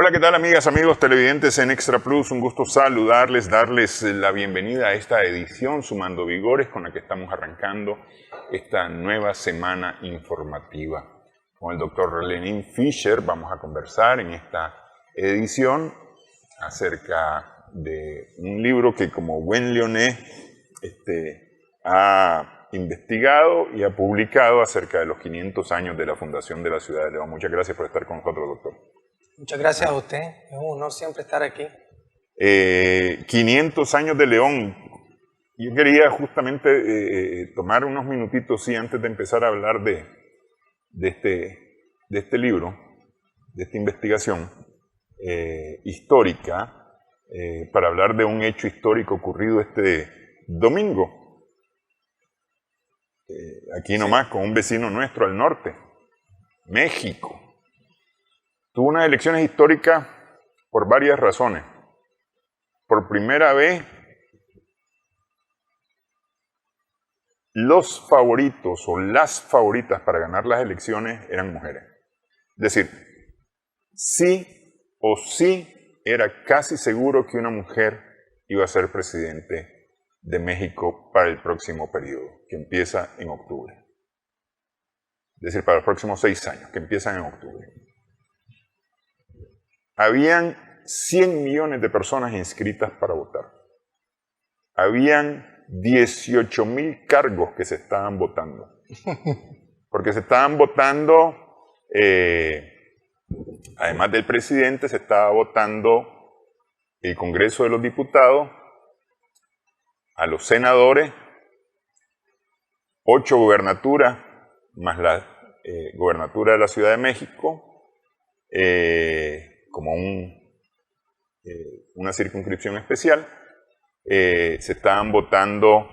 Hola, ¿qué tal amigas, amigos televidentes en Extra Plus? Un gusto saludarles, darles la bienvenida a esta edición Sumando Vigores con la que estamos arrancando esta nueva semana informativa. Con el doctor Lenín Fischer vamos a conversar en esta edición acerca de un libro que como buen leonés ha investigado y ha publicado acerca de los 500 años de la fundación de la ciudad de León. Muchas gracias por estar con nosotros, doctor. Muchas gracias a usted, es un honor siempre estar aquí. 500 años de León. Yo quería justamente tomar unos minutitos, sí, antes de empezar a hablar de este libro, de esta investigación histórica, para hablar de un hecho histórico ocurrido este domingo, aquí nomás, con un vecino nuestro al norte, México. Tuvo unas elecciones históricas por varias razones. Por primera vez, los favoritos o las favoritas para ganar las elecciones eran mujeres. Es decir, sí o sí era casi seguro que una mujer iba a ser presidente de México para el próximo periodo, que empieza en octubre. Es decir, para los próximos 6 años, que empiezan en octubre. Habían 100 millones de personas inscritas para votar. Habían 18,000 cargos que se estaban votando. Porque se estaban votando, además del presidente, se estaba votando el Congreso de los Diputados, a los senadores, 8 gubernaturas, más la gobernatura de la Ciudad de México, como una circunscripción especial. Se estaban votando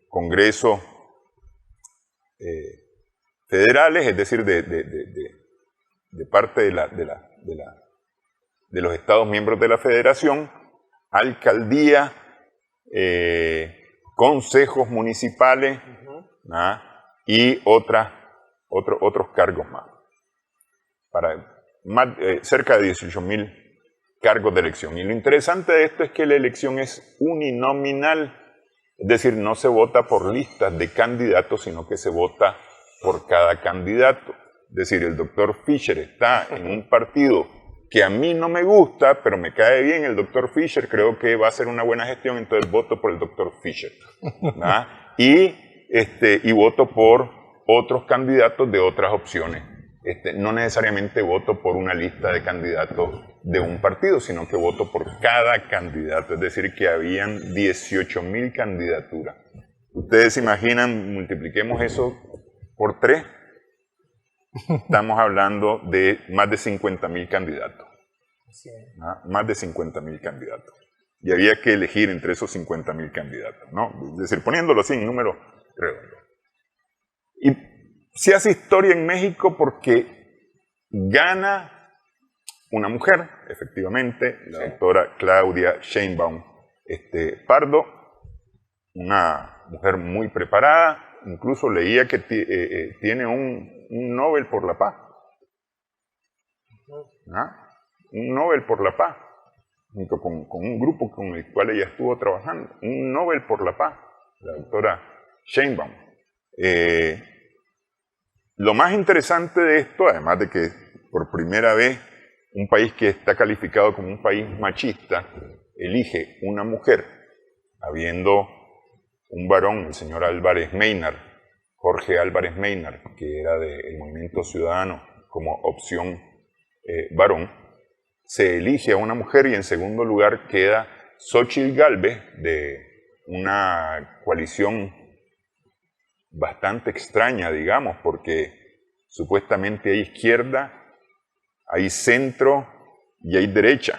congresos federales, es decir, de parte de los estados miembros de la federación, alcaldía, consejos municipales, y otros cargos más. Para cerca de 18,000 cargos de elección. Y lo interesante de esto es que la elección es uninominal, es decir, no se vota por listas de candidatos, sino que se vota por cada candidato. Es decir, el doctor Fischer está en un partido que a mí no me gusta, pero me cae bien el doctor Fischer, creo que va a hacer una buena gestión, entonces voto por el doctor Fischer. Y voto por otros candidatos de otras opciones. No necesariamente voto por una lista de candidatos de un partido, sino que voto por cada candidato. Es decir, que habían 18,000 candidaturas. Ustedes se imaginan, multipliquemos eso por 3. Estamos hablando de más de 50,000 candidatos. Sí. Más de 50,000 candidatos. Y había que elegir entre esos 50,000 candidatos, ¿no? Es decir, poniéndolo así en número redondo. Y se hace historia en México porque gana una mujer, efectivamente, la doctora Claudia Sheinbaum Pardo, una mujer muy preparada, incluso leía que tiene un Nobel por la Paz. Un Nobel por la Paz, junto con un grupo con el cual ella estuvo trabajando. Un Nobel por la Paz, la doctora Sheinbaum. Lo más interesante de esto, además de que por primera vez un país que está calificado como un país machista elige una mujer, habiendo un varón, el señor Álvarez Maynard, Jorge Álvarez Maynard, que era del Movimiento Ciudadano como opción varón, se elige a una mujer y en segundo lugar queda Xóchitl Gálvez de una coalición bastante extraña, digamos, porque supuestamente hay izquierda, hay centro y hay derecha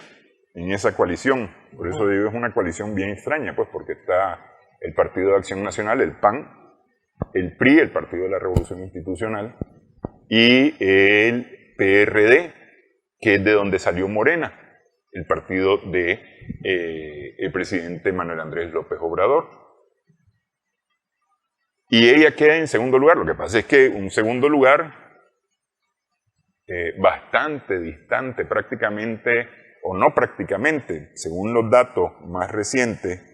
en esa coalición. Por eso digo, es una coalición bien extraña, pues, porque está el Partido de Acción Nacional, el PAN, el PRI, el Partido de la Revolución Institucional, y el PRD, que es de donde salió Morena, el partido de el presidente Manuel Andrés López Obrador. Y ella queda en segundo lugar. Lo que pasa es que un segundo lugar bastante distante, prácticamente, o no prácticamente, según los datos más recientes,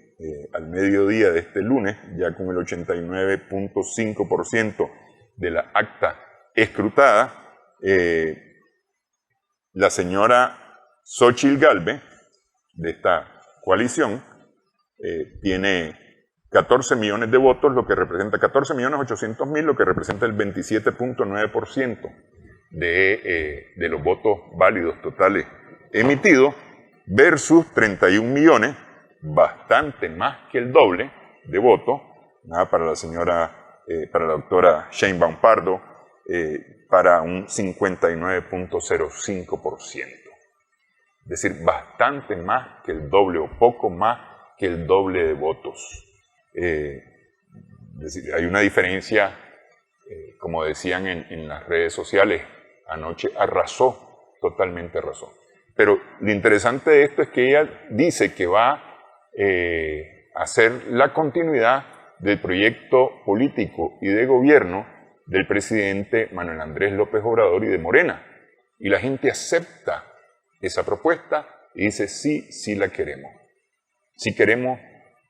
al mediodía de este lunes, ya con el 89.5% de la acta escrutada, la señora Xóchitl Gálvez, de esta coalición, tiene 14 millones de votos, lo que representa 14.800.000, lo que representa el 27.9% de los votos válidos totales emitidos, versus 31 millones, bastante más que el doble de votos, para la señora, para la doctora Sheinbaum Pardo, para un 59.05%. Es decir, bastante más que el doble o poco más que el doble de votos. Es decir, hay una diferencia, como decían en las redes sociales, anoche arrasó, totalmente arrasó. Pero lo interesante de esto es que ella dice que va a hacer la continuidad del proyecto político y de gobierno del presidente Manuel Andrés López Obrador y de Morena. Y la gente acepta esa propuesta y dice, sí, sí la queremos. Sí queremos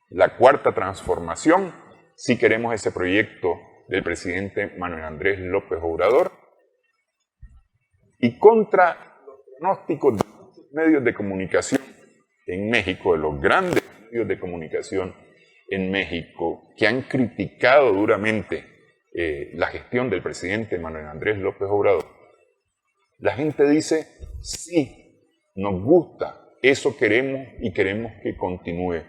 la cuarta transformación, sí queremos ese proyecto del presidente Manuel Andrés López Obrador. Y contra los pronósticos de muchos medios de comunicación en México, de los grandes medios de comunicación en México, que han criticado duramente la gestión del presidente Manuel Andrés López Obrador, la gente dice, sí, nos gusta, eso queremos y queremos que continúe,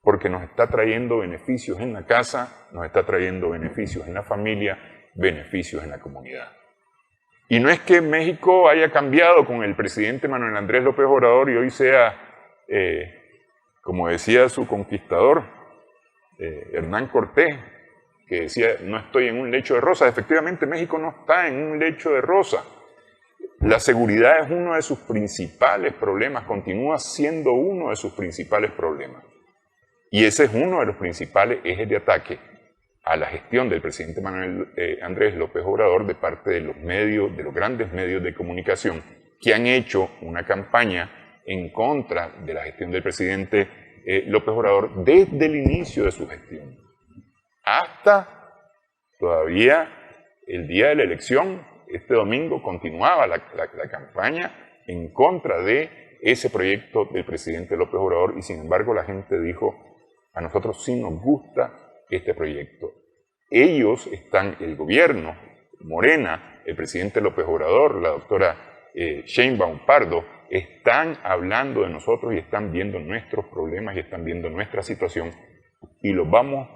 porque nos está trayendo beneficios en la casa, nos está trayendo beneficios en la familia, beneficios en la comunidad. Y no es que México haya cambiado con el presidente Manuel Andrés López Obrador y hoy sea, como decía su conquistador, Hernán Cortés, que decía, no estoy en un lecho de rosas. Efectivamente, México no está en un lecho de rosas. La seguridad es uno de sus principales problemas, continúa siendo uno de sus principales problemas. Y ese es uno de los principales ejes de ataque a la gestión del presidente Manuel Andrés López Obrador de parte de los medios, de los grandes medios de comunicación, que han hecho una campaña en contra de la gestión del presidente López Obrador desde el inicio de su gestión. Hasta todavía el día de la elección, este domingo, continuaba la campaña en contra de ese proyecto del presidente López Obrador y sin embargo la gente dijo, a nosotros sí nos gusta este proyecto. Ellos están, el gobierno, Morena, el presidente López Obrador, la doctora Sheinbaum Pardo, están hablando de nosotros y están viendo nuestros problemas y están viendo nuestra situación y los vamos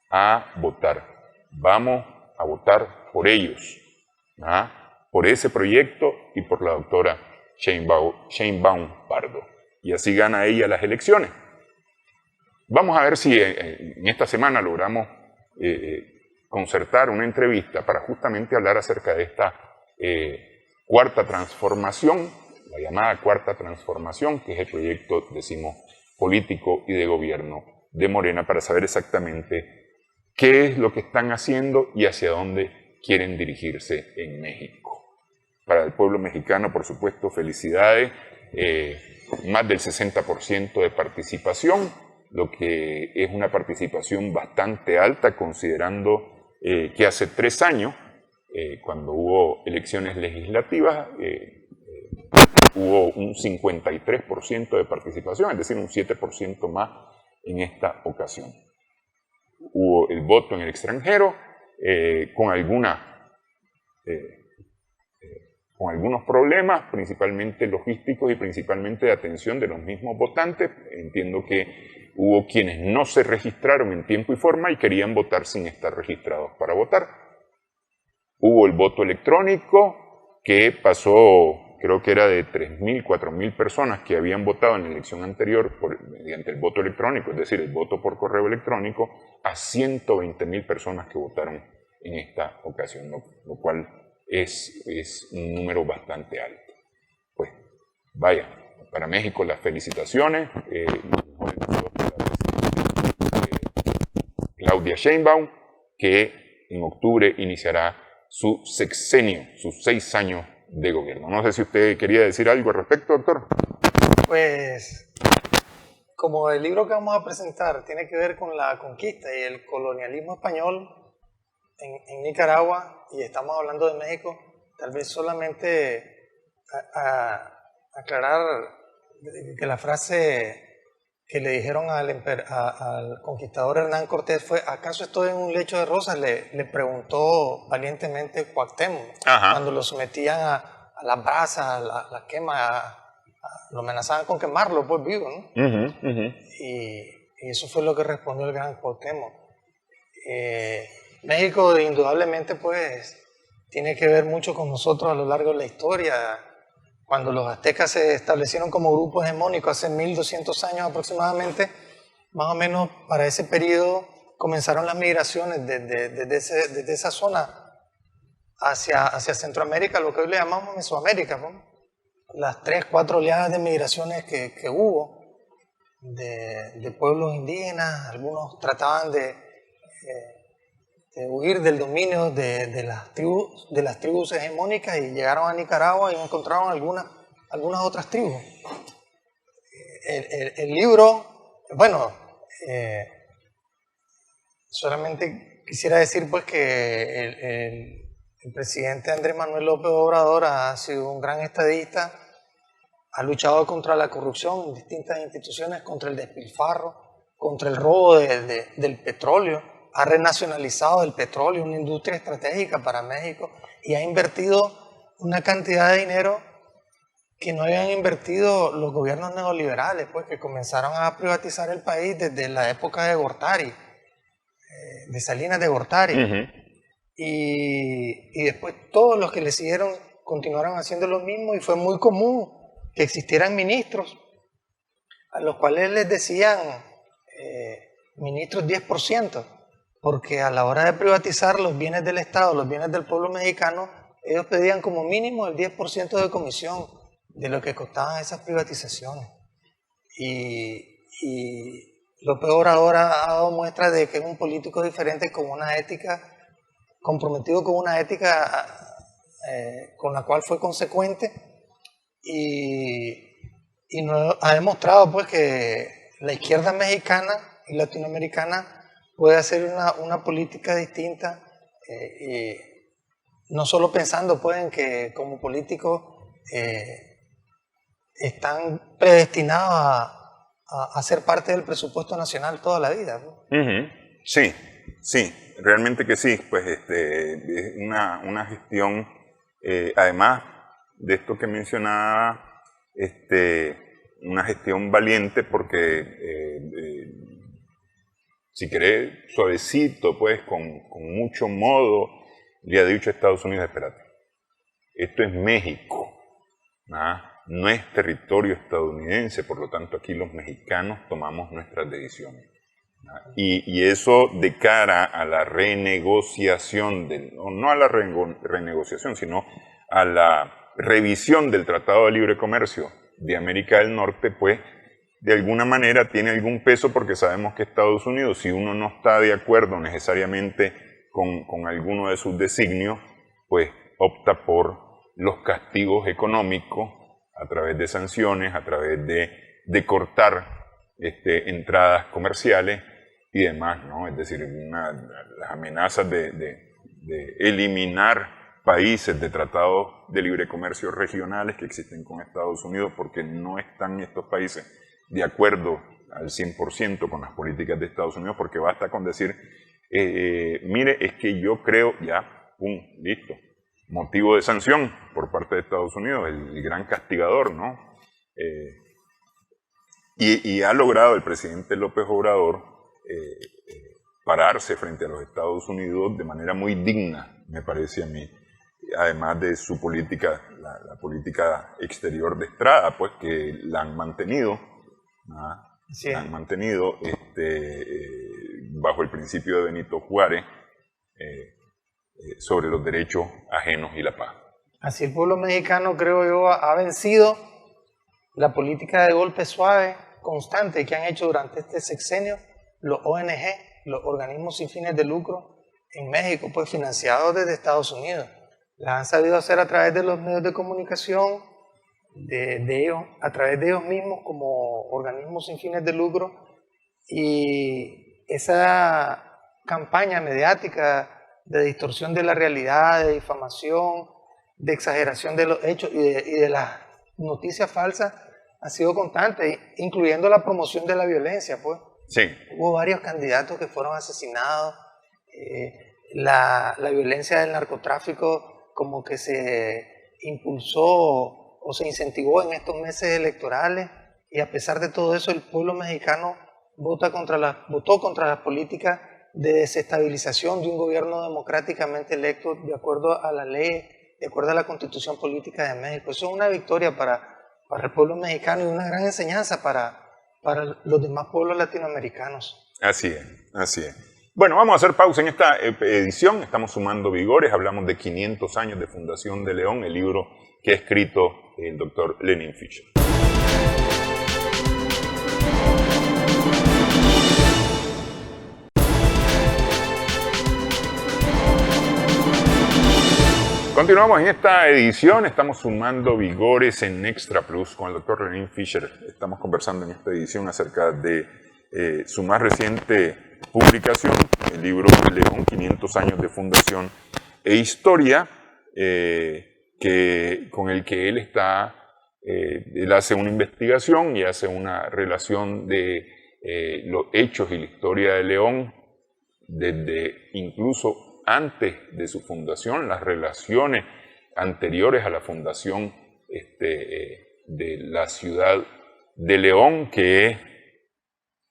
a votar. Vamos a votar por ellos, por ese proyecto y por la doctora Sheinbaum Pardo. Y así gana ella las elecciones. Vamos a ver si en esta semana logramos concertar una entrevista para justamente hablar acerca de esta cuarta transformación, la llamada cuarta transformación, que es el proyecto, decimos, político y de gobierno de Morena, para saber exactamente qué es lo que están haciendo y hacia dónde quieren dirigirse en México. Para el pueblo mexicano, por supuesto, felicidades, más del 60% de participación, lo que es una participación bastante alta considerando que hace 3 años, cuando hubo elecciones legislativas, hubo un 53% de participación, es decir, un 7% más en esta ocasión. Hubo el voto en el extranjero con algunos problemas, principalmente logísticos y principalmente de atención de los mismos votantes. Entiendo que hubo quienes no se registraron en tiempo y forma y querían votar sin estar registrados para votar. Hubo el voto electrónico que pasó, creo que era de 3.000, 4.000 personas que habían votado en la elección anterior mediante el voto electrónico, es decir, el voto por correo electrónico, a 120.000 personas que votaron en esta ocasión, lo cual es un número bastante alto. Pues vaya, para México las felicitaciones, Claudia Sheinbaum, que en octubre iniciará su sexenio, sus 6 años de gobierno. No sé si usted quería decir algo al respecto, doctor. Pues, como el libro que vamos a presentar tiene que ver con la conquista y el colonialismo español en Nicaragua, y estamos hablando de México, tal vez solamente aclarar que la frase que le dijeron al conquistador Hernán Cortés fue: ¿acaso estoy en un lecho de rosas? Le preguntó valientemente Cuauhtémoc, cuando lo sometían a las brasas, a la quema, lo amenazaban con quemarlo pues vivo, ¿no? Y eso fue lo que respondió el gran Cuauhtémoc. México indudablemente pues tiene que ver mucho con nosotros a lo largo de la historia. Cuando los aztecas se establecieron como grupo hegemónico hace 1200 años aproximadamente, más o menos para ese periodo comenzaron las migraciones desde esa zona hacia Centroamérica, lo que hoy le llamamos Mesoamérica, ¿no? Las 3, 4 oleadas de migraciones que hubo de pueblos indígenas. Algunos trataban de huir del dominio de las tribus hegemónicas, y llegaron a Nicaragua y encontraron algunas otras tribus. El libro, bueno, solamente quisiera decir pues que el presidente Andrés Manuel López Obrador ha sido un gran estadista, ha luchado contra la corrupción en distintas instituciones, contra el despilfarro, contra el robo del petróleo, ha renacionalizado el petróleo, una industria estratégica para México, y ha invertido una cantidad de dinero que no habían invertido los gobiernos neoliberales, pues, que comenzaron a privatizar el país desde la época de Gortari, de Salinas de Gortari. Y después todos los que le siguieron continuaron haciendo lo mismo, y fue muy común que existieran ministros a los cuales les decían ministros 10%, porque a la hora de privatizar los bienes del Estado, los bienes del pueblo mexicano, ellos pedían como mínimo el 10% de comisión de lo que costaban esas privatizaciones. Y López Obrador ha dado muestra de que es un político diferente, con una ética, comprometido con una ética con la cual fue consecuente, y ha demostrado pues que la izquierda mexicana y latinoamericana puede hacer una política distinta, y no solo pensando pues en que como políticos están predestinados a ser parte del presupuesto nacional toda la vida, ¿no? Sí, sí, realmente que sí. Pues es una gestión, además de esto que mencionaba, una gestión valiente, porque si querés, suavecito, pues, con mucho modo, le ha dicho a Estados Unidos: espérate, esto es México, no es territorio estadounidense, por lo tanto aquí los mexicanos tomamos nuestras decisiones. Y eso de cara a la renegociación, no a la renegociación, sino a la revisión del Tratado de Libre Comercio de América del Norte, pues de alguna manera tiene algún peso, porque sabemos que Estados Unidos, si uno no está de acuerdo necesariamente con alguno de sus designios, pues opta por los castigos económicos a través de sanciones, a través de cortar entradas comerciales y demás, ¿no? Es decir, las amenazas de eliminar países de tratados de libre comercio regionales que existen con Estados Unidos, porque no están estos países de acuerdo al 100% con las políticas de Estados Unidos, porque basta con decir, mire, es que yo creo, ya, pum, listo, motivo de sanción por parte de Estados Unidos, el gran castigador, ¿no? Y ha logrado el presidente López Obrador pararse frente a los Estados Unidos de manera muy digna, me parece a mí, además de su política, la política exterior de Estrada, pues, que la han mantenido, Sí. la han mantenido bajo el principio de Benito Juárez, sobre los derechos ajenos y la paz. Así el pueblo mexicano, creo yo, ha vencido la política de golpe suave constante que han hecho durante este sexenio los ONG, los organismos sin fines de lucro en México, pues financiados desde Estados Unidos. la han sabido hacer a través de los medios de comunicación, de ellos, a través de ellos mismos como organismos sin fines de lucro, y esa campaña mediática de distorsión de la realidad, de difamación, de exageración de los hechos y de las noticias falsas ha sido constante, incluyendo la promoción de la violencia, pues. Sí. Hubo varios candidatos que fueron asesinados, la violencia del narcotráfico como que se impulsó o se incentivó en estos meses electorales, y a pesar de todo eso el pueblo mexicano votó contra las políticas de desestabilización de un gobierno democráticamente electo de acuerdo a la ley, de acuerdo a la Constitución Política de México. Eso es una victoria para el pueblo mexicano y una gran enseñanza para los demás pueblos latinoamericanos. Así es, así es. Bueno, vamos a hacer pausa en esta edición. Estamos sumando vigores. Hablamos de 500 años de Fundación de León, el libro que ha escrito el doctor Lenin Fischer. Continuamos en esta edición, estamos sumando vigores en Extra Plus con el doctor Lenin Fischer. Estamos conversando en esta edición acerca de su más reciente publicación, el libro León, 500 años de fundación e historia, con el que él hace una investigación y hace una relación de los hechos y la historia de León desde incluso antes de su fundación, las relaciones anteriores a la fundación de la ciudad de León, que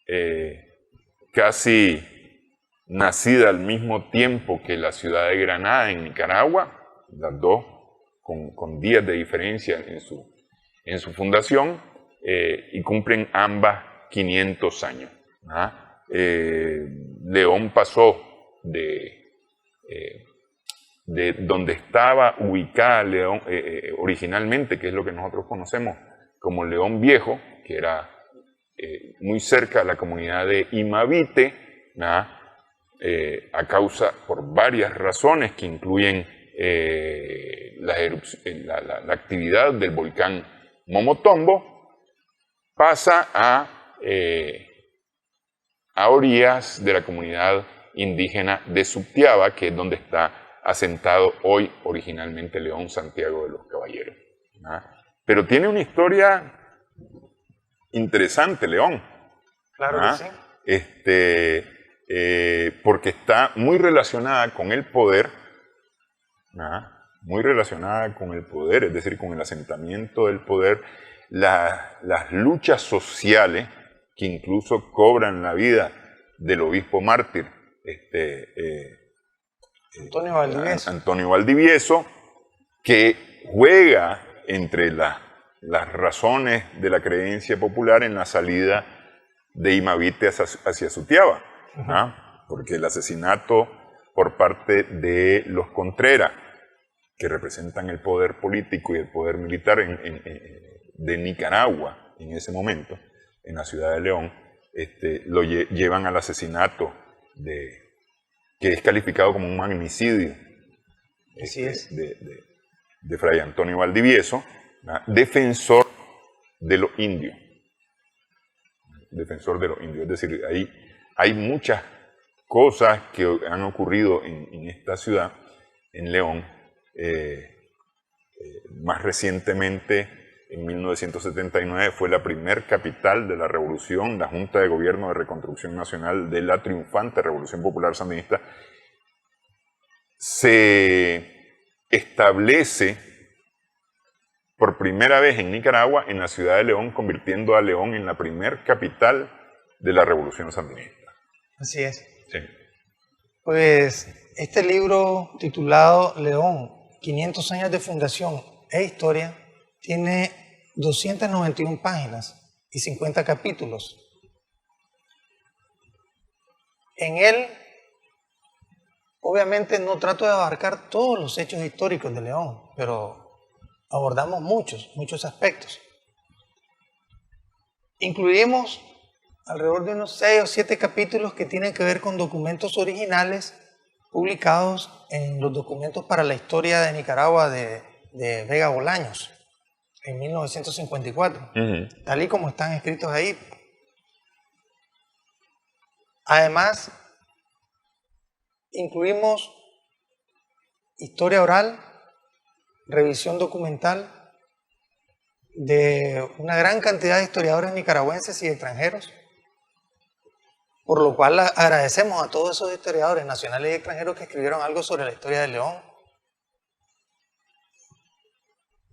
es casi nacida al mismo tiempo que la ciudad de Granada en Nicaragua, las dos con días de diferencia en su fundación, y cumplen ambas 500 años. León pasó de donde estaba ubicada León originalmente, que es lo que nosotros conocemos como León Viejo, que era muy cerca de la comunidad de Imavite, por varias razones que incluyen la actividad del volcán Momotombo, pasa a orillas de la comunidad indígena de Sutiaba, que es donde está asentado hoy originalmente León Santiago de los Caballeros. Pero tiene una historia interesante, León. Claro que sí. Porque está muy relacionada con el poder, es decir, con el asentamiento del poder, las luchas sociales que incluso cobran la vida del obispo mártir, Antonio Valdivieso, que juega entre las razones de la creencia popular en la salida de Imavite hacia Sutiaba, porque el asesinato por parte de los Contreras, que representan el poder político y el poder militar de Nicaragua en ese momento, en la ciudad de León, lo llevan al asesinato que es calificado como un magnicidio de Fray Antonio Valdivieso, defensor de los indios. Defensor de los indios. Es decir, hay muchas cosas que han ocurrido en esta ciudad, en León. Más recientemente, en 1979, fue la primer capital de la revolución, la Junta de Gobierno de Reconstrucción Nacional de la triunfante Revolución Popular Sandinista. Se establece por primera vez en Nicaragua, en la ciudad de León, convirtiendo a León en la primer capital de la Revolución Sandinista. Así es. Sí. Pues este libro titulado León, 500 años de fundación e historia, tiene 291 páginas y 50 capítulos. En él, obviamente no trato de abarcar todos los hechos históricos de León, pero abordamos muchos aspectos. Incluimos alrededor de unos 6 o 7 capítulos que tienen que ver con documentos originales publicados en los documentos para la historia de Nicaragua de Vega Bolaños en 1954, tal y como están escritos ahí. Además, incluimos historia oral, revisión documental de una gran cantidad de historiadores nicaragüenses y extranjeros, por lo cual agradecemos a todos esos historiadores nacionales y extranjeros que escribieron algo sobre la historia de León.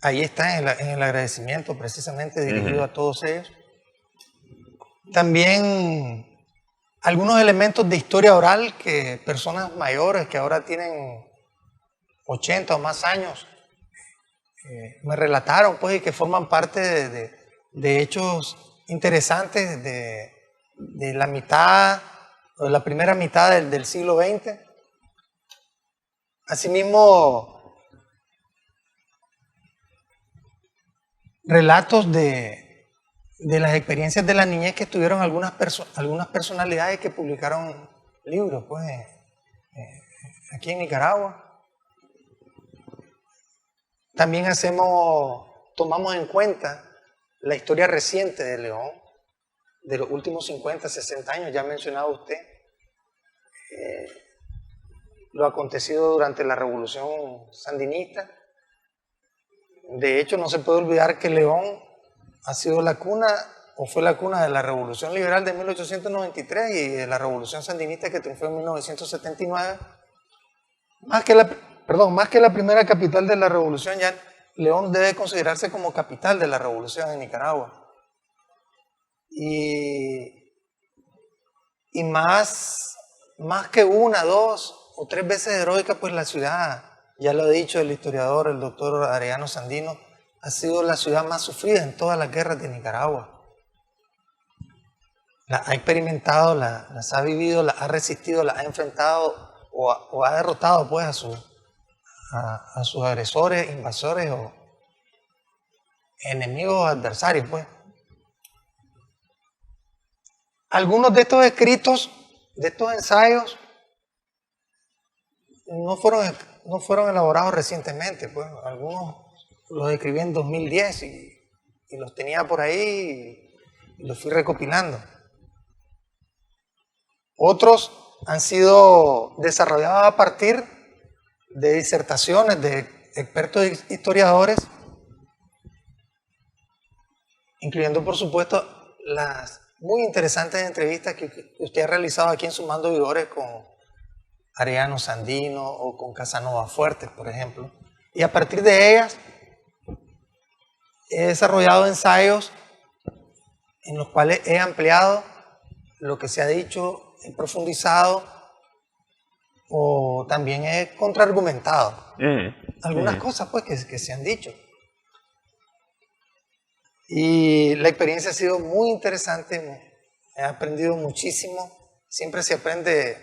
Ahí está en el agradecimiento precisamente dirigido a todos ellos. También algunos elementos de historia oral que personas mayores que ahora tienen 80 o más años me relataron, pues, y que forman parte de hechos interesantes de la mitad, o de la primera mitad del siglo XX. Asimismo, relatos de las experiencias de la niñez que tuvieron algunas personalidades que publicaron libros, pues, aquí en Nicaragua. También tomamos en cuenta la historia reciente de León, de los últimos 50, 60 años. Ya ha mencionado usted lo acontecido durante la Revolución Sandinista. De hecho, no se puede olvidar que León ha sido la cuna, o fue la cuna de la Revolución Liberal de 1893 y de la Revolución Sandinista que triunfó en 1979. Más que la primera capital de la Revolución, ya León debe considerarse como capital de la Revolución en Nicaragua. Y más que una, dos o tres veces heroica, pues la ciudad, ya lo ha dicho el historiador, el doctor Arellano Sandino, ha sido la ciudad más sufrida en todas las guerras de Nicaragua. La ha experimentado, las ha vivido, las ha resistido, las ha enfrentado o ha derrotado, pues, a sus agresores, invasores o enemigos adversarios, pues. Algunos de estos escritos, de estos ensayos, no fueron elaborados recientemente, pues. Algunos los escribí en 2010 y los tenía por ahí y los fui recopilando. Otros han sido desarrollados a partir de disertaciones de expertos historiadores, incluyendo, por supuesto, las muy interesantes entrevistas que usted ha realizado aquí en Sumando Vigores con Arellano Sandino o con Casanova Fuertes, por ejemplo. Y a partir de ellas he desarrollado ensayos en los cuales he ampliado lo que se ha dicho, he profundizado o también he contraargumentado algunas cosas, pues, que se han dicho. Y la experiencia ha sido muy interesante, he aprendido muchísimo, siempre se aprende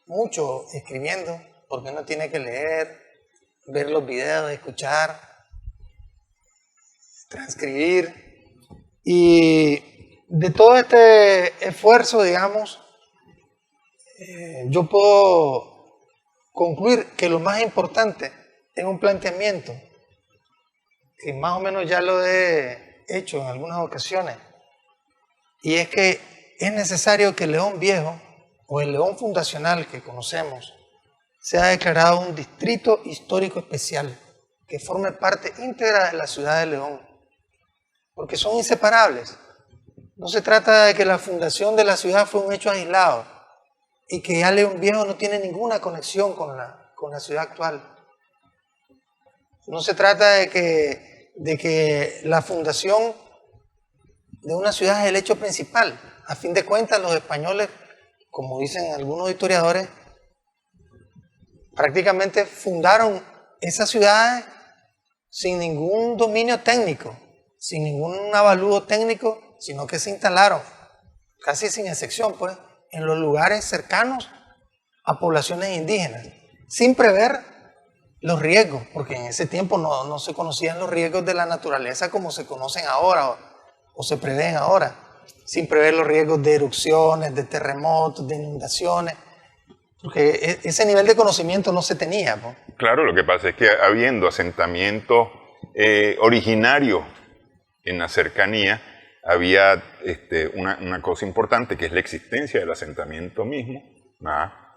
mucho escribiendo, porque uno tiene que leer, ver los videos, escuchar, transcribir. Y de todo este esfuerzo, digamos, yo puedo concluir que lo más importante es un planteamiento que más o menos ya lo he hecho en algunas ocasiones, y es que es necesario que León Viejo, o el León fundacional que conocemos, sea declarado un distrito histórico especial, que forme parte íntegra de la ciudad de León, porque son inseparables. No se trata de que la fundación de la ciudad fue un hecho aislado, y que ya León Viejo no tiene ninguna conexión con la ciudad actual. No se trata de que la fundación de una ciudad es el hecho principal. A fin de cuentas, los españoles, como dicen algunos historiadores, prácticamente fundaron esas ciudades sin ningún dominio técnico, sin ningún avalúo técnico, sino que se instalaron, casi sin excepción, pues, en los lugares cercanos a poblaciones indígenas, sin prever los riesgos, porque en ese tiempo no se conocían los riesgos de la naturaleza como se conocen ahora o se prevén ahora, sin prever los riesgos de erupciones, de terremotos, de inundaciones. Porque ese nivel de conocimiento no se tenía, pues. Claro, lo que pasa es que habiendo asentamientos originarios en la cercanía, había una cosa importante que es la existencia del asentamiento mismo,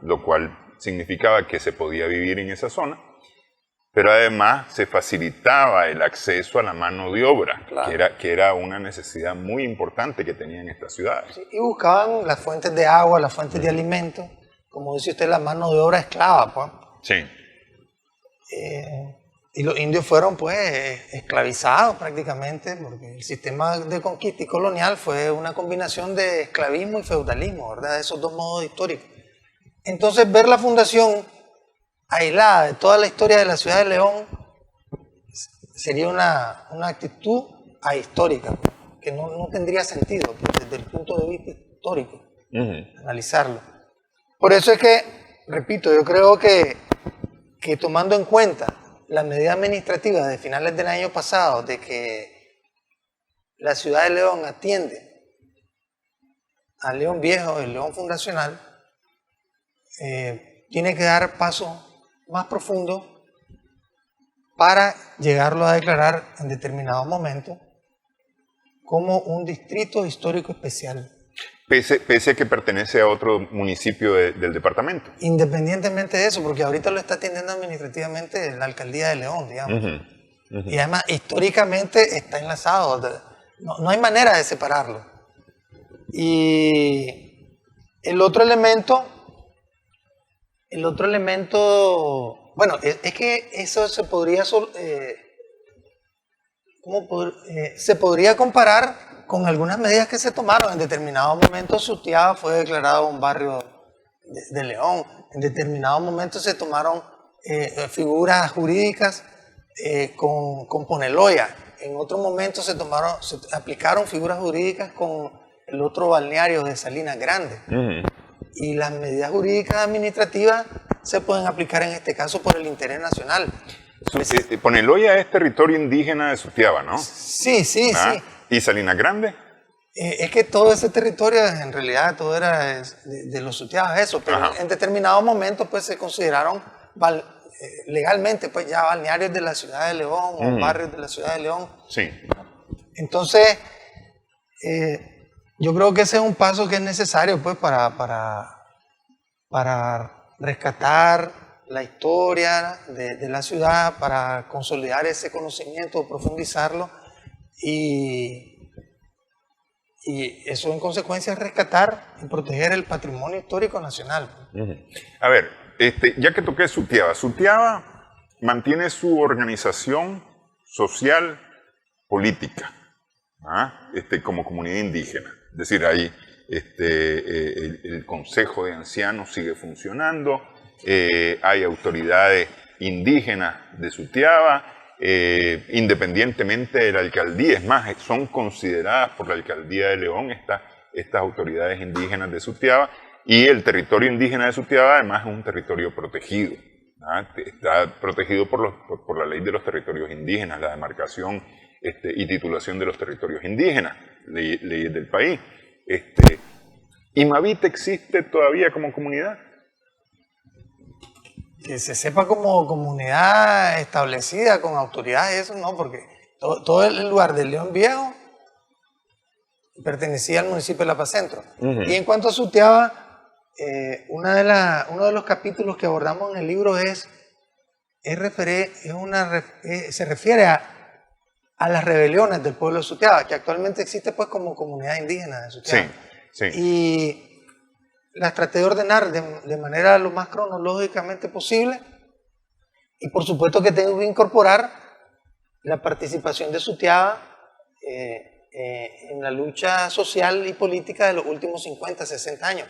lo cual significaba que se podía vivir en esa zona, pero además se facilitaba el acceso a la mano de obra, claro, que era una necesidad muy importante que tenían estas ciudades. Sí, y buscaban las fuentes de agua, las fuentes de alimentos, como dice usted, la mano de obra esclava, pues. Sí. Y los indios fueron pues esclavizados prácticamente, porque el sistema de conquista y colonial fue una combinación de esclavismo y feudalismo, ¿verdad? Esos dos modos históricos. Entonces ver la fundación aislada de toda la historia de la ciudad de León sería una actitud ahistórica, que no tendría sentido desde el punto de vista histórico, analizarlo. Por eso es que, repito, yo creo que tomando en cuenta la medida administrativa de finales del año pasado de que la ciudad de León atiende al León Viejo, el León Fundacional, tiene que dar pasos más profundos para llegarlo a declarar en determinado momento como un distrito histórico especial. Pese a que pertenece a otro municipio del departamento. Independientemente de eso, porque ahorita lo está atendiendo administrativamente la alcaldía de León, digamos. Y además, históricamente está enlazado. No hay manera de separarlo. Y el otro elemento, bueno, es que eso se podría, se podría comparar con algunas medidas que se tomaron. En determinado momento Sutiaba fue declarado un barrio de León. En determinado momento se tomaron figuras jurídicas con Poneloya. En otro momento se aplicaron figuras jurídicas con el otro balneario de Salinas Grande. Y las medidas jurídicas administrativas se pueden aplicar en este caso por el interés nacional. Poneloya es territorio indígena de Sutiaba, ¿no? Sí, sí. ¿Y Salinas Grande? Es que todo ese territorio, en realidad, todo era de los Sutiabas, eso, pero en determinados momentos pues se consideraron legalmente pues ya balnearios de la ciudad de León o barrios de la ciudad de León. Sí. Entonces, yo creo que ese es un paso que es necesario pues para rescatar la historia de la ciudad, para consolidar ese conocimiento, profundizarlo y eso en consecuencia es rescatar y proteger el patrimonio histórico nacional. A ver, ya que toqué Sutiaba, Sutiaba mantiene su organización social política como comunidad indígena. Es decir, ahí el Consejo de Ancianos sigue funcionando, hay autoridades indígenas de Sutiaba, independientemente de la alcaldía. Es más, son consideradas por la alcaldía de León estas autoridades indígenas de Sutiaba, y el territorio indígena de Sutiaba además es un territorio protegido. Está protegido por la ley de los territorios indígenas, la demarcación y titulación de los territorios indígenas, leyes del país. ¿Imavit existe todavía como comunidad? Que se sepa como comunidad establecida con autoridades, eso no, porque todo el lugar del León Viejo pertenecía al municipio de La Paz Centro. Y en cuanto a Sutiaba, uno de los capítulos que abordamos en el libro se refiere a las rebeliones del pueblo de Sutiaba, que actualmente existe pues como comunidad indígena de Sutiaba. Sí. Y las traté de ordenar de manera lo más cronológicamente posible, y por supuesto que tengo que incorporar la participación de Sutiaba en la lucha social y política de los últimos 50, 60 años,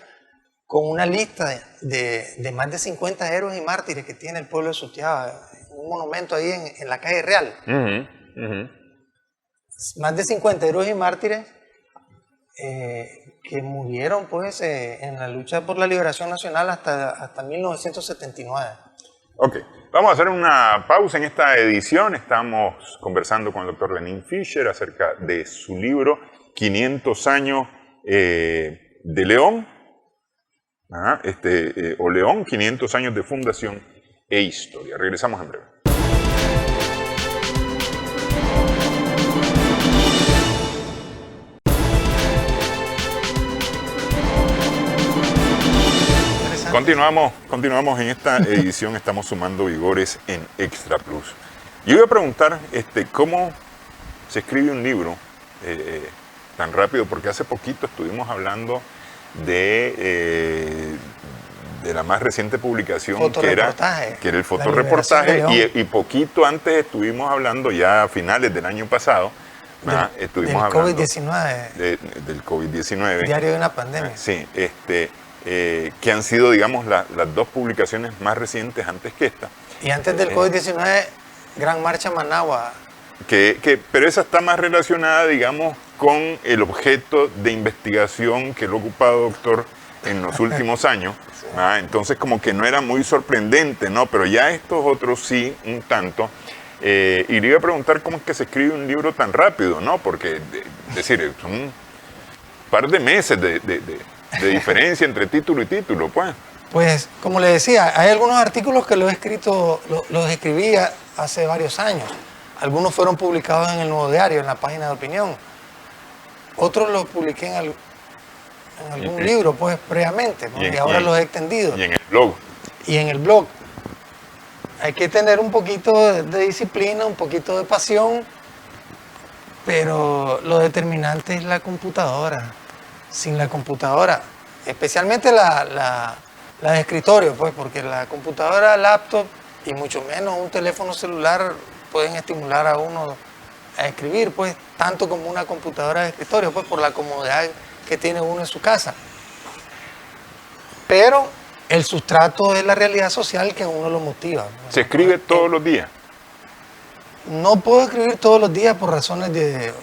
con una lista de más de 50 héroes y mártires que tiene el pueblo de Sutiaba, un monumento ahí en la calle Real. Más de 50 héroes y mártires que murieron pues en la lucha por la liberación nacional hasta 1979. Ok, vamos a hacer una pausa en esta edición. Estamos conversando con el doctor Lenín Fischer acerca de su libro 500 años de León, Oleón, 500 años de fundación e historia. Regresamos en breve. Continuamos en esta edición, estamos sumando vigores en Extra Plus. Yo iba a preguntar cómo se escribe un libro tan rápido, porque hace poquito estuvimos hablando de la más reciente publicación que era el fotoreportaje, y poquito antes estuvimos hablando, ya a finales del año pasado, estuvimos hablando del COVID-19. Diario de una pandemia. Sí, que han sido, digamos, las dos publicaciones más recientes antes que esta. Y antes del COVID-19, Gran Marcha Managua. Pero esa está más relacionada, digamos, con el objeto de investigación que lo ha ocupado, doctor, en los últimos años. Sí. Entonces, como que no era muy sorprendente, ¿no? Pero ya estos otros sí, un tanto. Y le iba a preguntar cómo es que se escribe un libro tan rápido, ¿no? Porque, decir, son un par de meses de diferencia entre título y título, pues. Pues, como le decía, hay algunos artículos que los escribí hace varios años. Algunos fueron publicados en el Nuevo Diario, en la página de opinión. Otros los publiqué en algún libro, pues, previamente, y ahora los he extendido. Y en el blog. Y en el blog. Hay que tener un poquito de disciplina, un poquito de pasión, pero lo determinante es la computadora. Sin la computadora, especialmente la de escritorio, pues, porque la computadora, laptop y mucho menos un teléfono celular pueden estimular a uno a escribir, pues, tanto como una computadora de escritorio, pues, por la comodidad que tiene uno en su casa. Pero el sustrato es la realidad social que a uno lo motiva. ¿Se escribe todos los días? No puedo escribir todos los días por razones de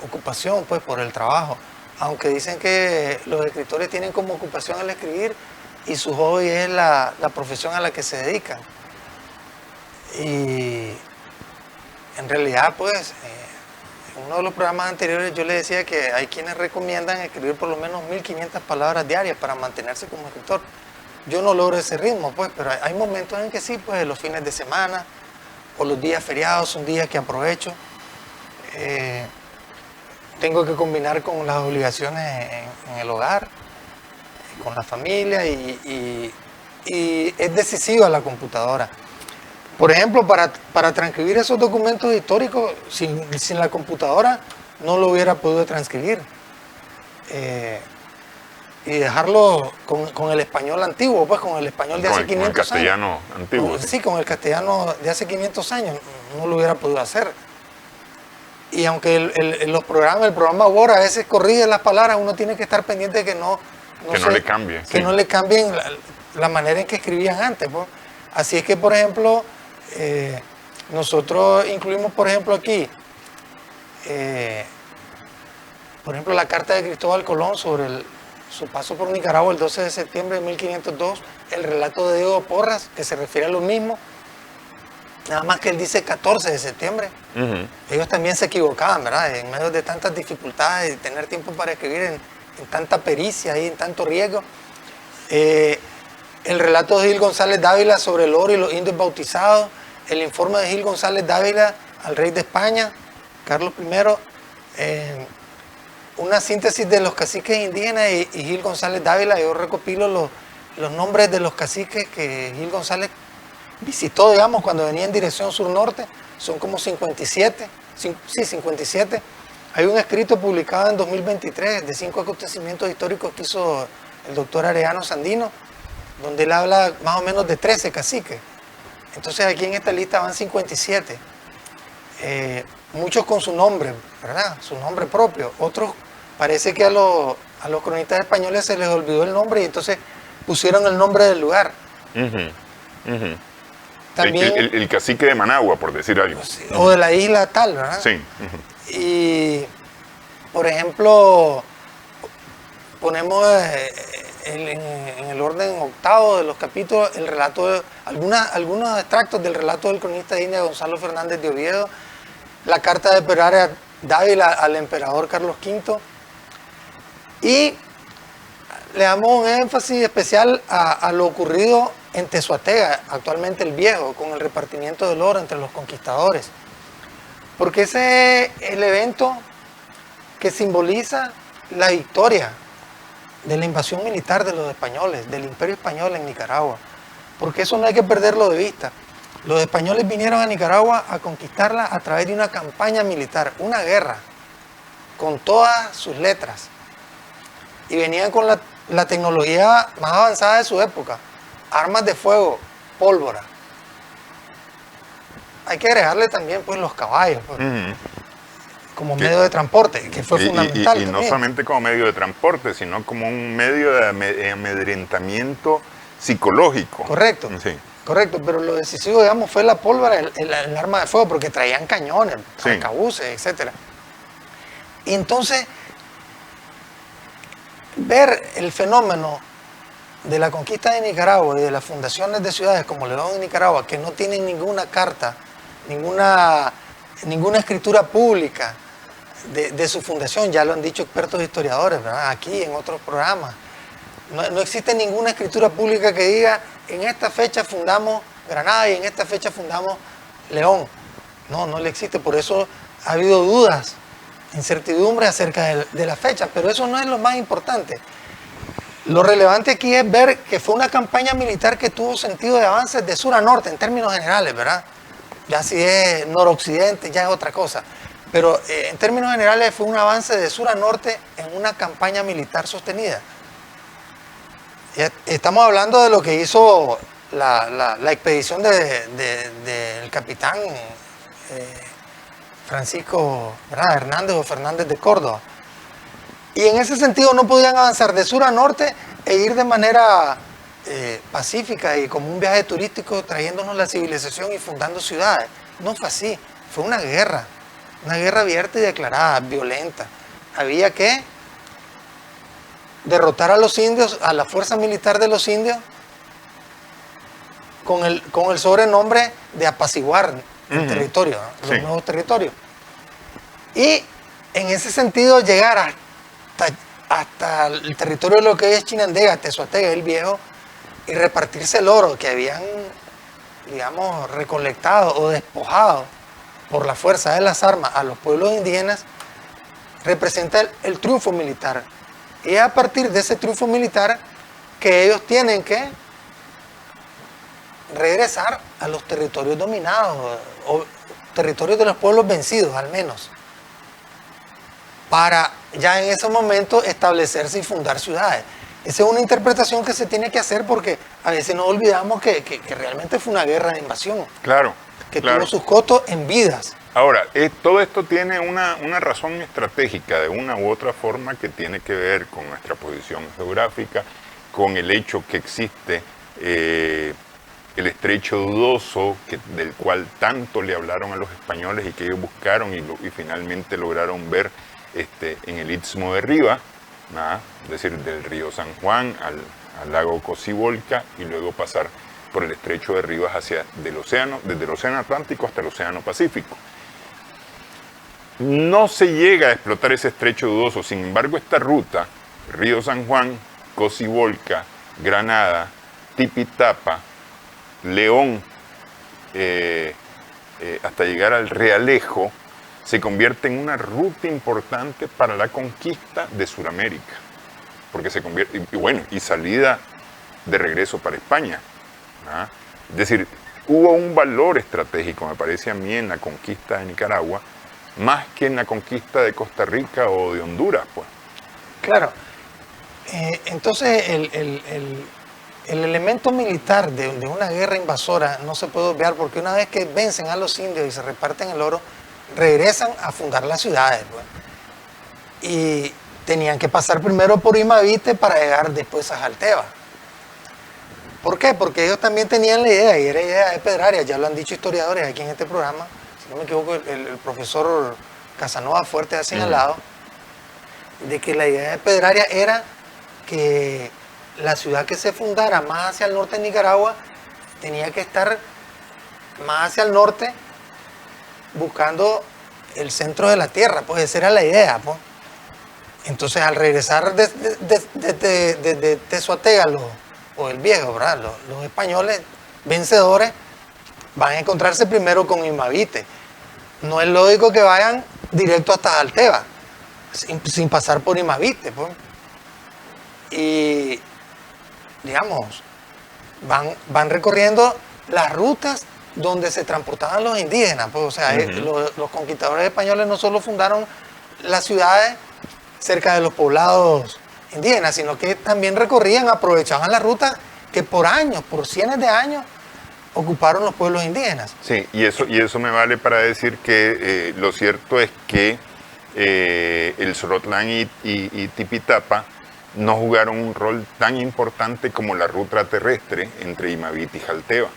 ocupación, pues, por el trabajo. Aunque dicen que los escritores tienen como ocupación el escribir y su hobby es la profesión a la que se dedican. Y en realidad, pues, en uno de los programas anteriores yo le decía que hay quienes recomiendan escribir por lo menos 1500 palabras diarias para mantenerse como escritor. Yo no logro ese ritmo, pues, pero hay momentos en que sí, pues, los fines de semana o los días feriados son días que aprovecho. Tengo que combinar con las obligaciones en el hogar, con la familia y es decisiva la computadora. Por ejemplo, para transcribir esos documentos históricos, sin la computadora no lo hubiera podido transcribir. Y dejarlo con el español antiguo, pues con el español de hace 500 años. Con el castellano antiguo. Sí, con el castellano de hace 500 años no lo hubiera podido hacer. Y aunque el programa Word a veces corrige las palabras, uno tiene que estar pendiente de que no le cambie. Que no le cambien la manera en que escribían antes, pues. Así es que, por ejemplo, nosotros incluimos, por ejemplo, aquí, por ejemplo, la carta de Cristóbal Colón sobre su paso por Nicaragua el 12 de septiembre de 1502, el relato de Diego Porras, que se refiere a lo mismo. Nada más que él dice 14 de septiembre. Ellos también se equivocaban, ¿verdad? En medio de tantas dificultades, de tener tiempo para escribir en tanta pericia y en tanto riesgo. El relato de Gil González Dávila sobre el oro y los indios bautizados. El informe de Gil González Dávila al rey de España, Carlos I. Una síntesis de los caciques indígenas y Gil González Dávila. Yo recopilo los nombres de los caciques que Gil González visitó, digamos, cuando venía en dirección sur-norte. Son como 57. Sí, 57. Hay un escrito publicado en 2023 de 5 acontecimientos históricos que hizo el doctor Arellano Sandino, donde él habla más o menos de 13 caciques. Entonces aquí en esta lista van 57. Muchos con su nombre, ¿verdad? Su nombre propio. Otros parece que a los cronistas españoles se les olvidó el nombre y entonces pusieron el nombre del lugar. También, el cacique de Managua, por decir algo. O de la isla tal, ¿verdad? Sí. Y, por ejemplo, ponemos en el orden octavo de los capítulos el relato de algunos extractos del relato del cronista de India Gonzalo Fernández de Oviedo, la carta de Pereira Dávila al emperador Carlos V y le damos un énfasis especial a lo ocurrido en Tezuatega, actualmente el Viejo, con el repartimiento del oro entre los conquistadores. Porque ese es el evento que simboliza la victoria de la invasión militar de los españoles, del Imperio Español en Nicaragua. Porque eso no hay que perderlo de vista. Los españoles vinieron a Nicaragua a conquistarla a través de una campaña militar, una guerra, con todas sus letras. Y venían con la tecnología más avanzada de su época, armas de fuego, pólvora. Hay que agregarle también pues los caballos, pues, como medio de transporte, que fue fundamental. Y no solamente como medio de transporte, sino como un medio de amedrentamiento psicológico. Correcto, sí. Correcto, pero lo decisivo, digamos, fue la pólvora, el arma de fuego, porque traían cañones, sí, arcabuces, etc. Y entonces, ver el fenómeno de la conquista de Nicaragua y de las fundaciones de ciudades como León y Nicaragua, que no tienen ninguna carta, ninguna escritura pública de su fundación, ya lo han dicho expertos historiadores, ¿verdad? Aquí en otros programas. No existe ninguna escritura pública que diga en esta fecha fundamos Granada y en esta fecha fundamos León. No le existe, por eso ha habido dudas, incertidumbre acerca de la fecha, pero eso no es lo más importante. Lo relevante aquí es ver que fue una campaña militar que tuvo sentido de avance de sur a norte en términos generales, ¿verdad? Ya si es noroccidente ya es otra cosa, pero en términos generales fue un avance de sur a norte en una campaña militar sostenida. Estamos hablando de lo que hizo la expedición del capitán Francisco, ¿verdad?, Hernández o Fernández de Córdoba. Y en ese sentido no podían avanzar de sur a norte e ir de manera pacífica y como un viaje turístico trayéndonos la civilización y fundando ciudades. No fue así, fue una guerra abierta y declarada, violenta. Había que derrotar a los indios, a la fuerza militar de los indios, con el sobrenombre de apaciguar el territorio, ¿no?, los nuevos territorios. Y en ese sentido llegar hasta el territorio de lo que es Chinandega, Tezuatega, el Viejo, y repartirse el oro que habían, digamos, recolectado o despojado por la fuerza de las armas a los pueblos indígenas, representa el triunfo militar. Y es a partir de ese triunfo militar que ellos tienen que regresar a los territorios dominados, o territorios de los pueblos vencidos al menos, para ya en ese momento establecerse y fundar ciudades. Esa es una interpretación que se tiene que hacer porque a veces nos olvidamos que realmente fue una guerra de invasión. Claro. Que tuvo sus costos en vidas. Ahora, todo esto tiene una razón estratégica de una u otra forma que tiene que ver con nuestra posición geográfica, con el hecho que existe el estrecho dudoso del cual tanto le hablaron a los españoles y que ellos buscaron y finalmente lograron ver en el Istmo de Rivas, es decir, del río San Juan al lago Cocibolca y luego pasar por el estrecho de Rivas desde el océano Atlántico hasta el océano Pacífico. No se llega a explotar ese estrecho dudoso, sin embargo esta ruta, Río San Juan, Cocibolca, Granada, Tipitapa, León, hasta llegar al Realejo, se convierte en una ruta importante para la conquista de Sudamérica, porque se convierte, y salida de regreso para España. Es decir, hubo un valor estratégico, me parece a mí, en la conquista de Nicaragua, más que en la conquista de Costa Rica o de Honduras, pues. Claro. Entonces, el elemento militar de una guerra invasora no se puede obviar porque una vez que vencen a los indios y se reparten el oro, regresan a fundar las ciudades, pues. Y tenían que pasar primero por Imavite para llegar después a Jalteba. ¿Por qué? Porque ellos también tenían la idea, y era idea de Pedraria, ya lo han dicho historiadores aquí en este programa, si no me equivoco, el profesor Casanova Fuerte ha señalado, de que la idea de Pedraria era que la ciudad que se fundara más hacia el norte de Nicaragua tenía que estar más hacia el norte buscando el centro de la tierra, pues esa era la idea, pues. Entonces, al regresar de Tezuatega, o el viejo, ¿verdad? Los españoles vencedores van a encontrarse primero con Imavite. No es lógico que vayan directo hasta Jalteba, sin pasar por Imavite, pues. Y, digamos, van recorriendo las rutas donde se transportaban los indígenas, pues. O sea, los conquistadores españoles no solo fundaron las ciudades cerca de los poblados indígenas, sino que también recorrían, aprovechaban la ruta que por años, por cientos de años, ocuparon los pueblos indígenas. Sí, y eso me vale para decir que lo cierto es que el Xolotlán y Tipitapa no jugaron un rol tan importante como la ruta terrestre entre Imavite y Jalteba.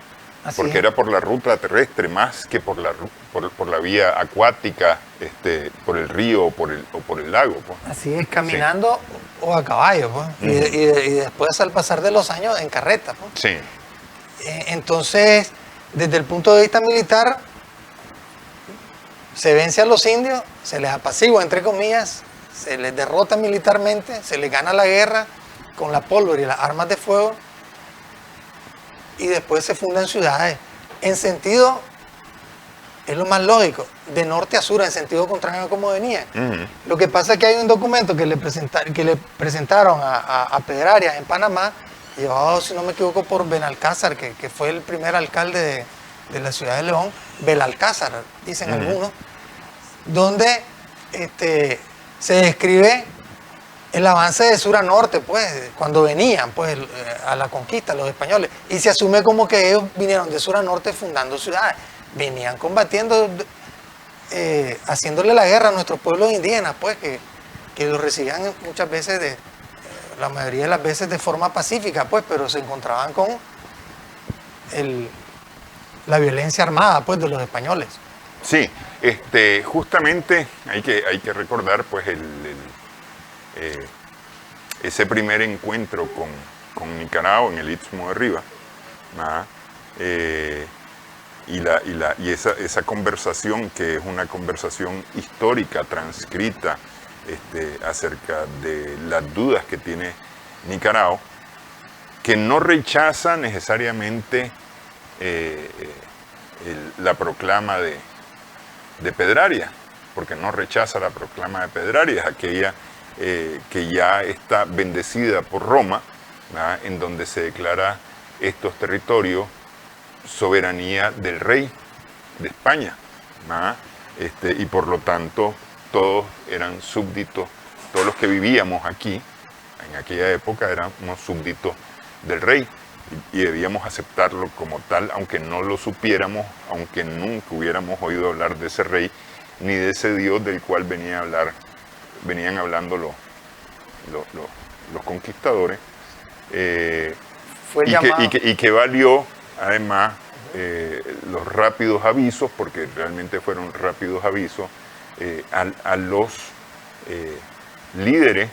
Porque era por la ruta terrestre más que por la vía acuática, por el río o por el lago, pues. Así es, caminando o a caballo, pues. Y después, al pasar de los años, en carreta, pues. Sí. Entonces, desde el punto de vista militar, se vence a los indios, se les apacigua, entre comillas, se les derrota militarmente, se les gana la guerra con la pólvora y las armas de fuego, y después se fundan ciudades en sentido, es lo más lógico, de norte a sur, en sentido contrario a como venían. Lo que pasa es que hay un documento que le presentaron a Pedrarias en Panamá, llevado, si no me equivoco, por Benalcázar, que fue el primer alcalde de la ciudad de León, Belalcázar, dicen algunos, donde se describe el avance de sur a norte, pues, cuando venían, pues, a la conquista los españoles, y se asume como que ellos vinieron de sur a norte fundando ciudades, venían combatiendo, haciéndole la guerra a nuestros pueblos indígenas, pues, que los recibían muchas veces, la mayoría de las veces de forma pacífica, pues, pero se encontraban con la violencia armada, pues, de los españoles. Sí, justamente hay que recordar, pues, ese primer encuentro con Nicaragua en el Istmo de Rivas, y esa conversación, que es una conversación histórica transcrita acerca de las dudas que tiene Nicaragua, que no rechaza necesariamente la proclama de Pedrarias, porque no rechaza la proclama de Pedrarias, aquella que ya está bendecida por Roma, ¿verdad?, en donde se declara estos territorios soberanía del rey de España, ¿verdad? Y por lo tanto todos eran súbditos, todos los que vivíamos aquí en aquella época éramos súbditos del rey y debíamos aceptarlo como tal, aunque no lo supiéramos, aunque nunca hubiéramos oído hablar de ese rey ni de ese Dios del cual venían hablando los conquistadores, y que valió además los rápidos avisos, porque realmente fueron rápidos avisos, a los líderes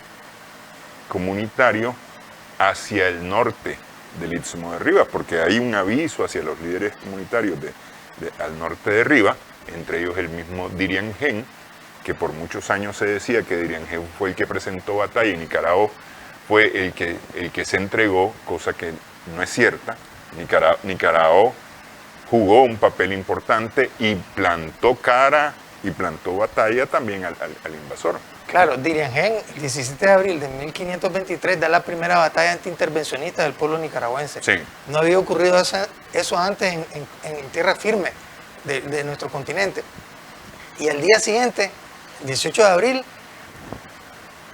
comunitarios hacia el norte del Istmo de Rivas, porque hay un aviso hacia los líderes comunitarios al norte de Rivas, entre ellos el mismo Diriangén, que por muchos años se decía que Diriangén fue el que presentó batalla y Nicaragua fue el que se entregó, cosa que no es cierta. Nicaragua jugó un papel importante y plantó cara y plantó batalla también al invasor. Claro, Diriangén, el 17 de abril de 1523, da la primera batalla antiintervencionista del pueblo nicaragüense. Sí. No había ocurrido eso antes en tierra firme de nuestro continente. Y al día siguiente, 18 de abril,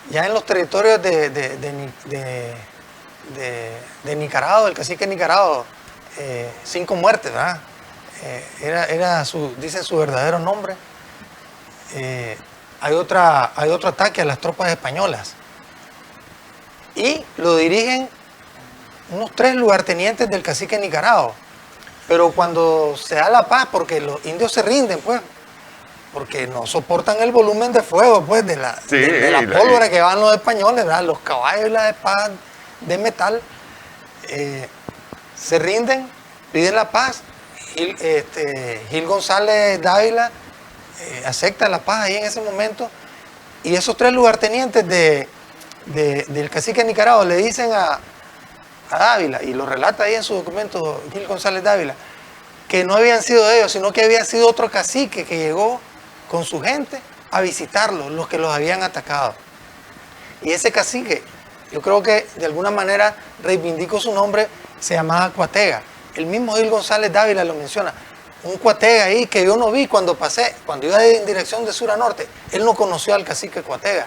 ya en los territorios de Nicaragua, el cacique Nicaragua, 5 muertes, ¿verdad? Dice su verdadero nombre. Hay otro ataque a las tropas españolas. Y lo dirigen unos 3 lugartenientes del cacique Nicaragua. Pero cuando se da la paz, porque los indios se rinden, pues, porque no soportan el volumen de fuego, pues, de la pólvora que van los españoles, ¿verdad? Los caballos y las espadas de metal, se rinden, piden la paz. Gil González Dávila acepta la paz ahí en ese momento Y esos 3 lugartenientes del cacique de Nicaragua le dicen a Dávila, y lo relata ahí en su documento Gil González Dávila, que no habían sido ellos, sino que había sido otro cacique que llegó con su gente a visitarlos, los que los habían atacado. Y ese cacique, yo creo que de alguna manera reivindico su nombre, se llamaba Cuatega. El mismo Gil González Dávila lo menciona. Un Cuatega ahí que yo no vi cuando pasé, cuando iba en dirección de sur a norte. Él no conoció al cacique Cuatega.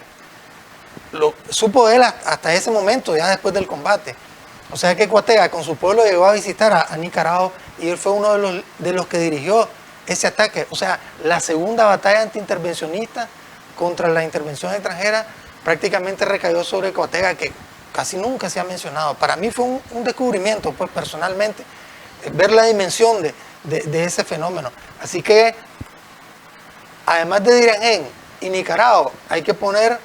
Lo supo él hasta ese momento, ya después del combate. O sea que Cuatega con su pueblo llegó a visitar a Nicaragua y él fue uno de los que dirigió ese ataque. O sea, la segunda batalla antiintervencionista contra la intervención extranjera prácticamente recayó sobre Cuatega, que casi nunca se ha mencionado. Para mí fue un descubrimiento, pues personalmente, ver la dimensión de ese fenómeno. Así que, además de Diranger y Nicaragua, hay que poner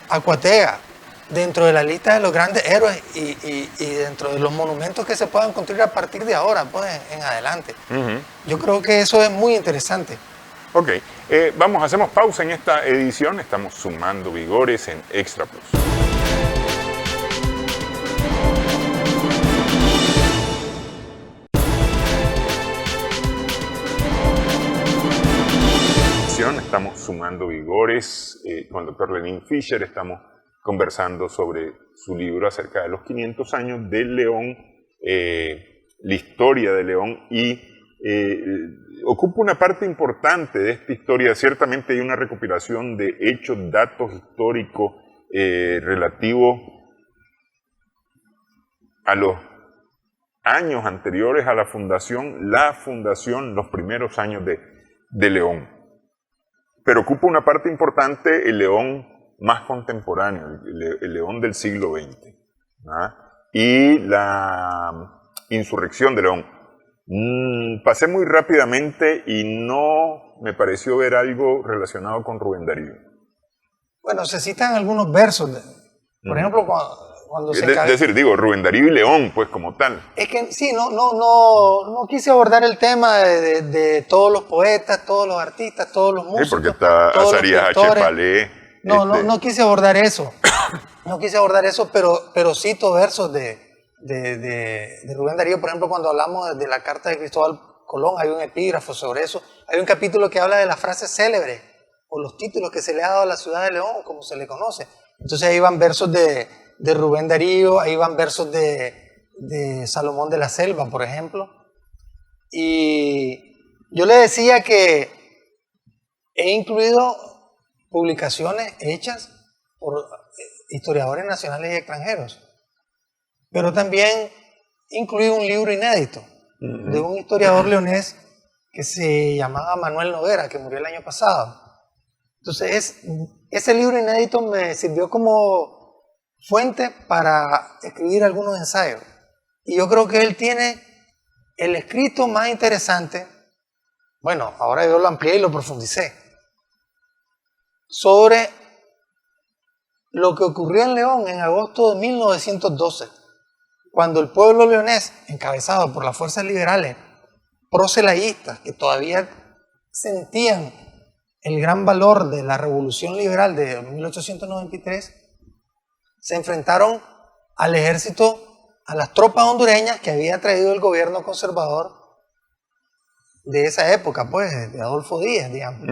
a Cuatega dentro de la lista de los grandes héroes y dentro de los monumentos que se puedan construir a partir de ahora, pues en adelante. Yo creo que eso es muy interesante. Ok, hacemos pausa en esta edición, estamos sumando vigores en Extra Plus. Estamos sumando vigores con el doctor Lenín Fischer, estamos conversando sobre su libro acerca de los 500 años de León, la historia de León, y ocupa una parte importante de esta historia. Ciertamente hay una recopilación de hechos, datos históricos relativos a los años anteriores a la fundación, los primeros años de León. Pero ocupa una parte importante el León más contemporáneo, el León del siglo XX, ¿ah? Y la insurrección de León. Pasé muy rápidamente y no me pareció ver algo relacionado con Rubén Darío. Bueno, se citan algunos versos, por ejemplo, cuando se Es decir, digo, Rubén Darío y León, pues como tal. Es que sí, no quise abordar el tema de todos los poetas, todos los artistas, todos los músicos. Sí, porque está Azarías H. Palé. No quise abordar eso. No quise abordar eso, pero cito versos de Rubén Darío. Por ejemplo, cuando hablamos de la carta de Cristóbal Colón, hay un epígrafo sobre eso. Hay un capítulo que habla de las frases célebres o los títulos que se le ha dado a la ciudad de León, como se le conoce. Entonces ahí van versos de Rubén Darío, ahí van versos de Salomón de la Selva, por ejemplo. Y yo le decía que he incluido publicaciones hechas por historiadores nacionales y extranjeros, pero también incluí un libro inédito de un historiador leonés que se llamaba Manuel Noguera, que murió el año pasado. Entonces ese libro inédito me sirvió como fuente para escribir algunos ensayos. Y yo creo que él tiene el escrito más interesante, bueno, ahora yo lo amplié y lo profundicé, sobre lo que ocurrió en León en agosto de 1912, cuando el pueblo leonés, encabezado por las fuerzas liberales proselayistas, que todavía sentían el gran valor de la revolución liberal de 1893, se enfrentaron al ejército, a las tropas hondureñas que había traído el gobierno conservador de esa época, pues, de Adolfo Díaz, digamos.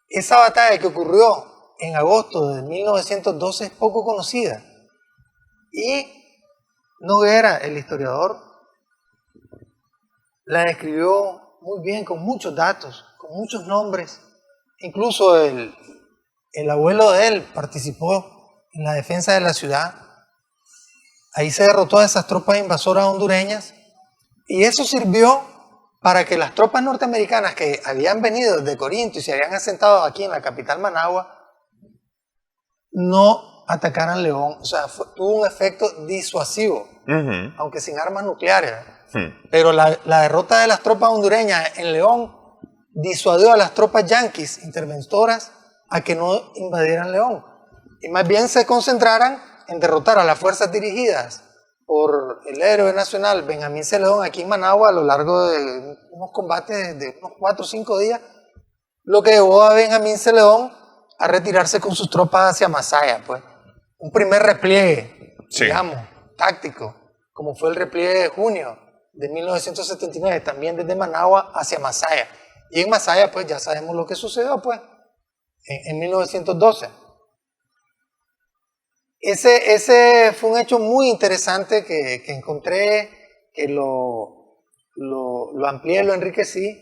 Esa batalla que ocurrió en agosto de 1912 es poco conocida. Y Noguera, el historiador, la describió muy bien, con muchos datos, con muchos nombres. Incluso el abuelo de él participó en la defensa de la ciudad. Ahí se derrotó a esas tropas invasoras hondureñas y eso sirvió para que las tropas norteamericanas que habían venido desde Corinto y se habían asentado aquí en la capital Managua no atacaran León. O sea, tuvo un efecto disuasivo, aunque sin armas nucleares. Pero la derrota de las tropas hondureñas en León disuadió a las tropas yanquis interventoras a que no invadieran León y más bien se concentraran en derrotar a las fuerzas dirigidas por el héroe nacional Benjamín C. León aquí en Managua a lo largo de unos combates de unos 4 o 5 días lo que llevó a Benjamín Celedón a retirarse con sus tropas hacia Masaya, pues. Un primer repliegue, digamos, táctico, como fue el repliegue de junio de 1979, también desde Managua hacia Masaya. Y en Masaya, pues, ya sabemos lo que sucedió, pues, en 1912. Ese fue un hecho muy interesante que encontré, que lo amplié, lo enriquecí.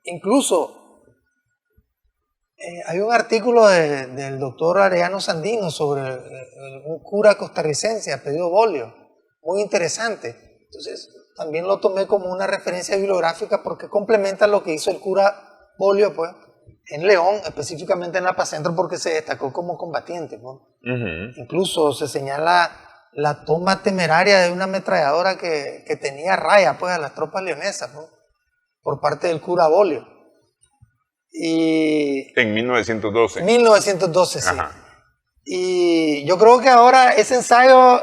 Incluso hay un artículo del doctor Arellano Sandino sobre un cura costarricense, apellido Bolio, muy interesante. Entonces también lo tomé como una referencia bibliográfica porque complementa lo que hizo el cura Bolio, pues, en León, específicamente en La Paz Centro, porque se destacó como combatiente, pues. Incluso se señala la toma temeraria de una ametralladora que tenía raya, pues, a las tropas leonesas, pues, por parte del cura Bolio. Y en 1912. 1912, sí. Ajá. Y yo creo que ahora ese ensayo,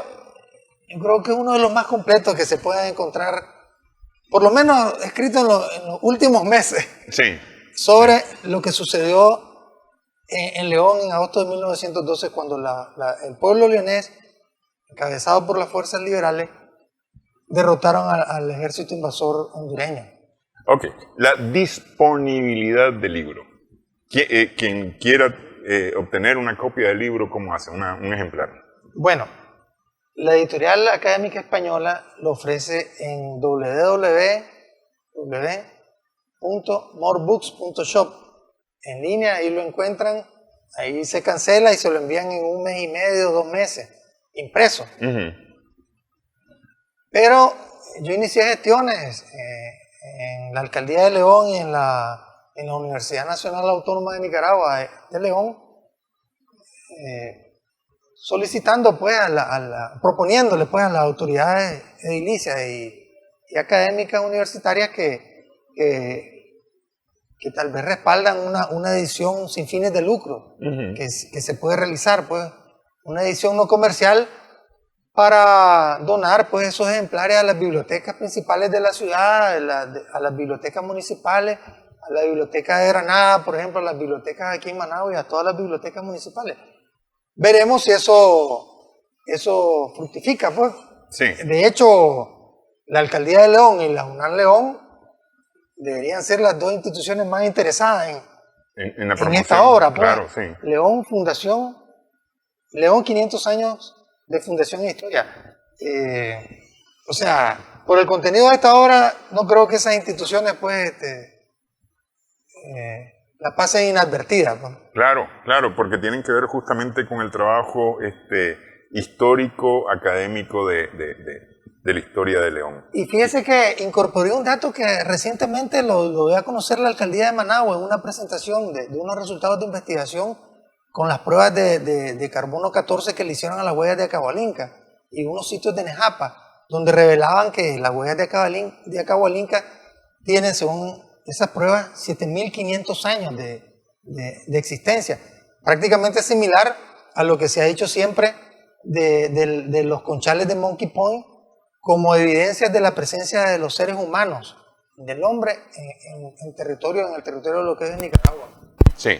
yo creo que es uno de los más completos que se pueden encontrar, por lo menos escrito en los últimos meses. Sí. Sobre lo que sucedió en León en agosto de 1912, cuando el pueblo leonés, encabezado por las fuerzas liberales, derrotaron al ejército invasor hondureño. Ok, la disponibilidad del libro. Quien quiera obtener una copia del libro, ¿cómo hace? Un ejemplar. Bueno, la Editorial Académica Española lo ofrece en www.morebooks.shop. En línea, ahí lo encuentran, ahí se cancela y se lo envían en 1 mes y medio, 2 meses, impreso. Pero yo inicié gestiones en la Alcaldía de León y en la Universidad Nacional Autónoma de Nicaragua de León, solicitando, pues, proponiéndole, pues, a las autoridades edilicias y académicas universitarias que tal vez respaldan una edición sin fines de lucro, que se puede realizar, pues, una edición no comercial para donar, pues, esos ejemplares a las bibliotecas principales de la ciudad, a las bibliotecas municipales, a la biblioteca de Granada, por ejemplo, a las bibliotecas aquí en Managua y a todas las bibliotecas municipales. Veremos si eso fructifica, pues. Sí. De hecho, la Alcaldía de León y la UNAM León deberían ser las dos instituciones más interesadas en la promoción, esta obra, pues. Claro, sí. León, Fundación, León 500 años de Fundación e Historia. O sea, por el contenido de esta obra, no creo que esas instituciones, pues, la pasen inadvertida, pues. Claro, porque tienen que ver justamente con el trabajo histórico, académico de la historia de León. Y fíjese que incorporé un dato que recientemente lo dio a conocer la Alcaldía de Managua en una presentación de unos resultados de investigación con las pruebas de carbono 14 que le hicieron a las huellas de Acahualinca y unos sitios de Nejapa, donde revelaban que las huellas de Acahualinca tienen, según esas pruebas, 7.500 años de existencia. Prácticamente similar a lo que se ha dicho siempre de los conchales de Monkey Point como evidencias de la presencia de los seres humanos, del hombre en el territorio de lo que es Nicaragua. Sí.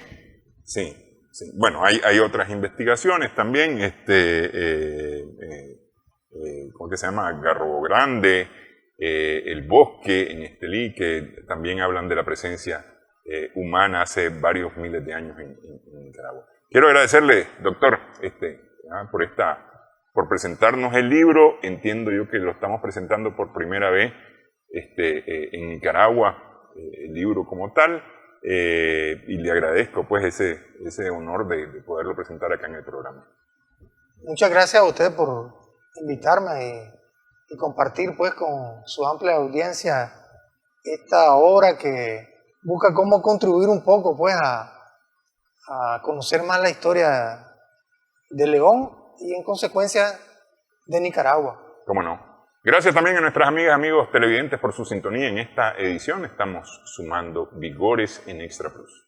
Bueno, hay otras investigaciones también, ¿cómo que se llama? Garrobo Grande, el Bosque en Estelí, que también hablan de la presencia humana hace varios miles de años en Nicaragua. Quiero agradecerle, doctor, por presentarnos el libro. Entiendo yo que lo estamos presentando por primera vez en Nicaragua, el libro como tal, y le agradezco, pues, ese honor de poderlo presentar acá en el programa. Muchas gracias a usted por invitarme y compartir, pues, con su amplia audiencia esta obra que busca cómo contribuir un poco, pues, a conocer más la historia de León y, en consecuencia, de Nicaragua. ¿Cómo no? Gracias también a nuestras amigas, amigos televidentes por su sintonía en esta edición. Estamos sumando vigores en Extra Plus.